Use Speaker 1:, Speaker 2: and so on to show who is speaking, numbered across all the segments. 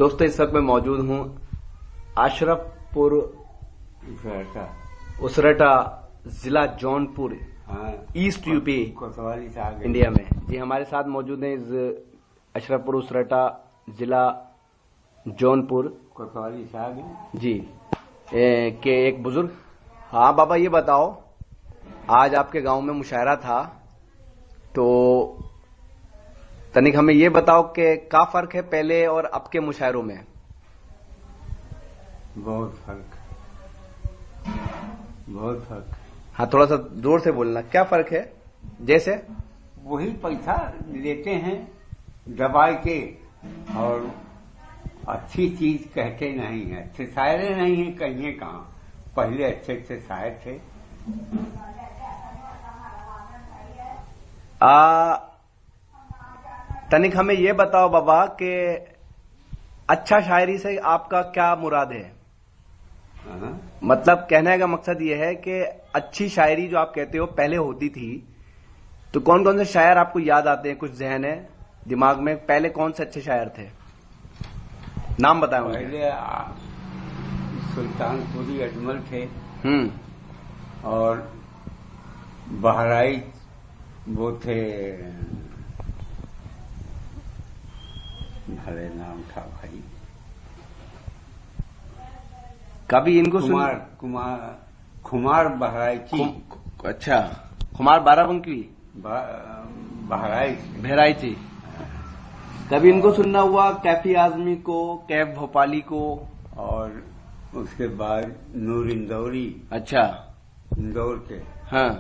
Speaker 1: दोस्तों इस वक्त मैं मौजूद हूं अशरफपुर उसरटा जिला जौनपुर ईस्ट यूपी इंडिया में। जी हमारे साथ मौजूद हैं इस अशरफपुर उसरटा जिला जौनपुर
Speaker 2: कोतवाली साहब
Speaker 1: जी के एक बुजुर्ग। हाँ बाबा ये बताओ, आज आपके गांव में मुशायरा था तो तनिक हमें ये बताओ कि क्या फर्क है पहले और अब के मुशायरों में।
Speaker 2: बहुत फर्क।
Speaker 1: हाँ थोड़ा सा जोर से बोलना, क्या फर्क है? जैसे
Speaker 2: वही पैसा लेते हैं दबाई के और अच्छी चीज कहते नहीं है, अच्छे शायरे नहीं है कहिए कहाँ। पहले अच्छे अच्छे शायर थे।
Speaker 1: तनिक हमें ये बताओ बाबा कि अच्छा शायरी से आपका क्या मुराद है? मतलब कहने का मकसद ये है कि अच्छी शायरी जो आप कहते हो पहले होती थी, तो कौन कौन से शायर आपको याद आते हैं? कुछ जहन है दिमाग में, पहले कौन से अच्छे शायर थे? नाम बताएं।
Speaker 2: पहले सुल्तानपुरी अजमल थे और बहराइच वो थे, भले नाम था भाई,
Speaker 1: कभी इनको
Speaker 2: खुमार बहराइची।
Speaker 1: अच्छा, खुमार बाराबंकी
Speaker 2: बहराइची।
Speaker 1: कभी इनको सुनना हुआ? कैफी आजमी को, कैफ भोपाली को, और
Speaker 2: उसके बाद नूर इंदौरी।
Speaker 1: अच्छा,
Speaker 2: इंदौर के।
Speaker 1: हाँ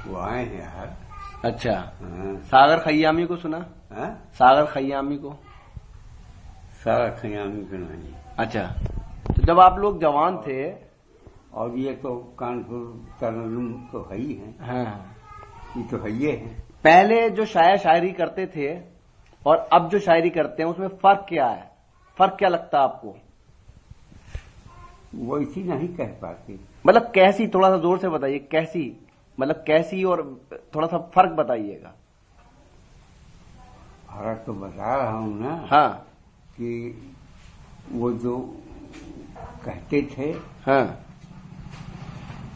Speaker 2: वो आए हैं यार।
Speaker 1: अच्छा।
Speaker 2: हाँ।
Speaker 1: सागर खयामी को सुना?
Speaker 2: हाँ?
Speaker 1: सागर खयामी को?
Speaker 2: सागर खयामी को नहीं।
Speaker 1: अच्छा, तो जब आप लोग जवान थे,
Speaker 2: और ये तो कानपुर तरन्नुम तो है ही है।
Speaker 1: हाँ
Speaker 2: ये तो है ही है।
Speaker 1: पहले जो शायर शायरी करते थे और अब जो शायरी करते हैं उसमें फर्क क्या है? फर्क क्या लगता है आपको?
Speaker 2: वो इसी नहीं कह पाती।
Speaker 1: मतलब कैसी, थोड़ा सा जोर से बताइए, कैसी? मतलब कैसी, और थोड़ा सा फर्क बताइएगा।
Speaker 2: फर्क तो बता रहा हूं ना।
Speaker 1: हाँ
Speaker 2: कि वो जो कहते थे,
Speaker 1: हाँ,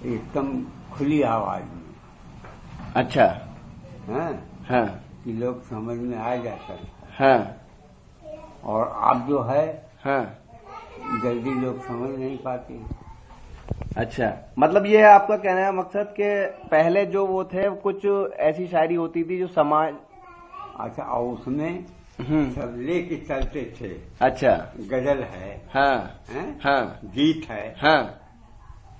Speaker 2: एकदम खुली आवाज में।
Speaker 1: अच्छा।
Speaker 2: हाँ
Speaker 1: हाँ
Speaker 2: कि लोग समझ में आ जाता था।
Speaker 1: हाँ।
Speaker 2: और अब जो है,
Speaker 1: हाँ
Speaker 2: जल्दी लोग समझ नहीं पाते।
Speaker 1: अच्छा, मतलब ये है आपका कहने का मकसद कि पहले जो वो थे कुछ ऐसी शायरी होती थी जो समाज।
Speaker 2: अच्छा, और उसमें सब लेके चलते थे।
Speaker 1: अच्छा,
Speaker 2: गजल है,
Speaker 1: हाँ हाँ,
Speaker 2: गीत है,
Speaker 1: हाँ,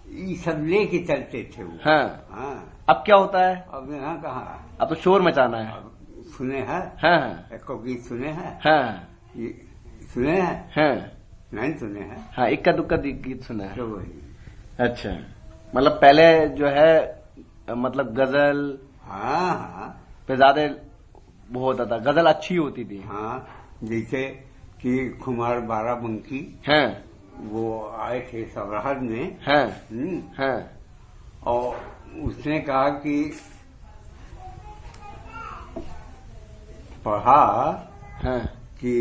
Speaker 2: ये सब लेके चलते थे वो।
Speaker 1: हाँ।
Speaker 2: हाँ।
Speaker 1: अब क्या होता है?
Speaker 2: अब यहाँ कहाँ,
Speaker 1: अब तो शोर मचाना है।
Speaker 2: सुने हैं?
Speaker 1: हाँ हाँ
Speaker 2: एक गीत सुने हैं?
Speaker 1: हाँ
Speaker 2: ये सुने हैं?
Speaker 1: हाँ
Speaker 2: नहीं सुने हैं?
Speaker 1: हाँ, इक्का दुक्का गीत सुना है।
Speaker 2: तो वही।
Speaker 1: अच्छा, मतलब पहले जो है मतलब गजल,
Speaker 2: हाँ हाँ,
Speaker 1: पे ज्यादा वो होता था, गजल अच्छी होती थी।
Speaker 2: हाँ, जैसे कि खुमार बाराबंकी,
Speaker 1: हाँ,
Speaker 2: वो आए थे सवराहट में।
Speaker 1: हाँ हाँ,
Speaker 2: और उसने कहा कि पढ़ा
Speaker 1: हाँ
Speaker 2: कि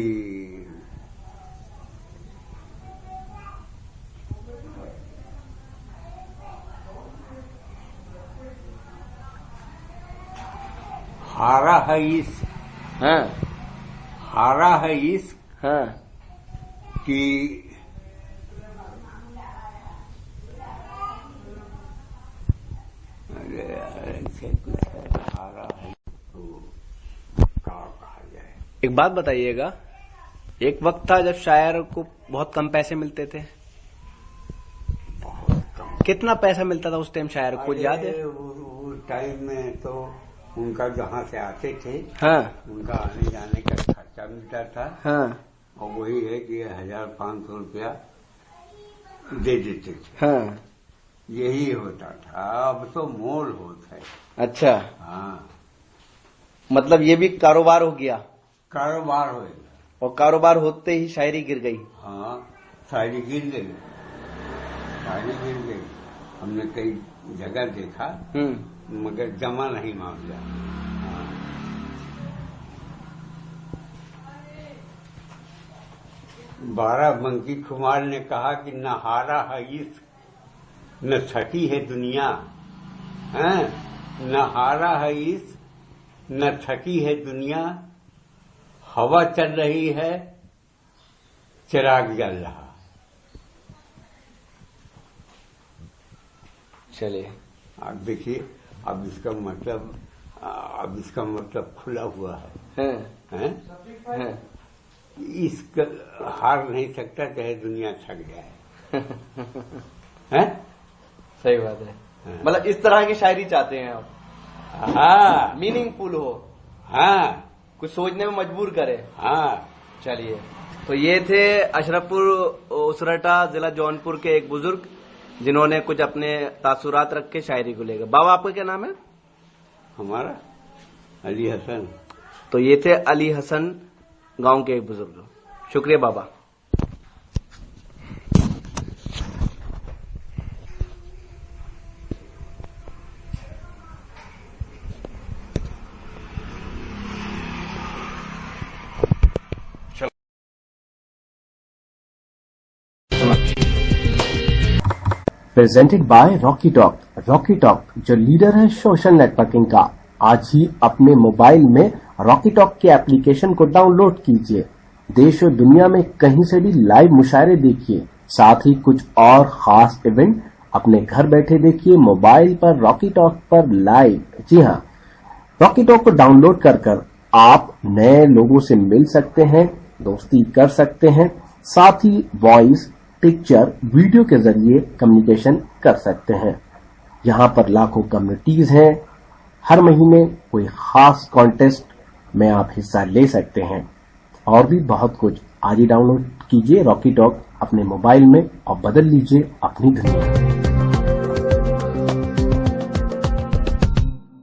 Speaker 2: हारा है इश्क,
Speaker 1: हाँ
Speaker 2: हारा है इश्क
Speaker 1: हाँ,
Speaker 2: कि ऐसे कुछ है, हारा है तो क्या कहा जाए।
Speaker 1: एक बात बताइएगा, एक वक्त था जब शायर को बहुत कम पैसे मिलते थे।
Speaker 2: बहुत कम।
Speaker 1: कितना पैसा मिलता था उस टाइम शायर को, याद है?
Speaker 2: उस टाइम में तो उनका जहाँ से आते थे,
Speaker 1: हाँ,
Speaker 2: उनका आने जाने का खर्चा मिलता था।
Speaker 1: हाँ
Speaker 2: और वही है कि 1500 रुपया दे देते थे।
Speaker 1: हाँ,
Speaker 2: यही होता था। अब तो मोल होता है।
Speaker 1: अच्छा,
Speaker 2: हाँ,
Speaker 1: मतलब ये भी कारोबार हो गया।
Speaker 2: कारोबार होएगा।
Speaker 1: और कारोबार होते ही शायरी गिर गई।
Speaker 2: हाँ, शायरी गिर गई, शायरी गिर गई। हमने कई जगह देखा, मगर जमा नहीं मामला। बाराबंकी कुमार ने कहा कि न हारा है इश्क, न थकी है दुनिया, न हारा है इश्क, न थकी है दुनिया, हवा चल रही है, चिराग जल रहा।
Speaker 1: चलिए
Speaker 2: आप देखिए, अब इसका मतलब खुला हुआ है, हैं? इसका हार नहीं सकता चाहे दुनिया थक जाए। हैं?
Speaker 1: सही बात है। मतलब इस तरह की शायरी चाहते हैं आप?
Speaker 2: हाँ,
Speaker 1: मीनिंगफुल हो,
Speaker 2: हाँ,
Speaker 1: कुछ सोचने में मजबूर करे।
Speaker 2: हाँ।
Speaker 1: चलिए, तो ये थे अशरफपुर उसरटा जिला जौनपुर के एक बुजुर्ग जिन्होंने कुछ अपने तासुरात रख के शायरी को लेकर। बाबा आपका क्या नाम है?
Speaker 2: हमारा अली हसन।
Speaker 1: तो ये थे अली हसन, गांव के एक बुजुर्ग। शुक्रिया बाबा।
Speaker 3: Presented by Rocky Talk. Rocky Talk जो लीडर है सोशल नेटवर्किंग का, आज ही अपने मोबाइल में रॉकी टॉक के एप्लीकेशन को डाउनलोड कीजिए। देश और दुनिया में कहीं से भी लाइव मुशायरे देखिए, साथ ही कुछ और खास इवेंट अपने घर बैठे देखिए मोबाइल पर रॉकी टॉक पर लाइव। जी हाँ, रॉकी टॉक को डाउनलोड कर आप नए लोगों से मिल सकते हैं, दोस्ती कर सकते हैं, साथ ही वॉइस, पिक्चर, वीडियो के जरिए कम्युनिकेशन कर सकते हैं। यहाँ पर लाखों कम्युनिटीज हैं। हर महीने कोई खास कॉन्टेस्ट में आप हिस्सा ले सकते हैं और भी बहुत कुछ। आज ही डाउनलोड कीजिए रॉकी टॉक अपने मोबाइल में और बदल लीजिए अपनी दुनिया।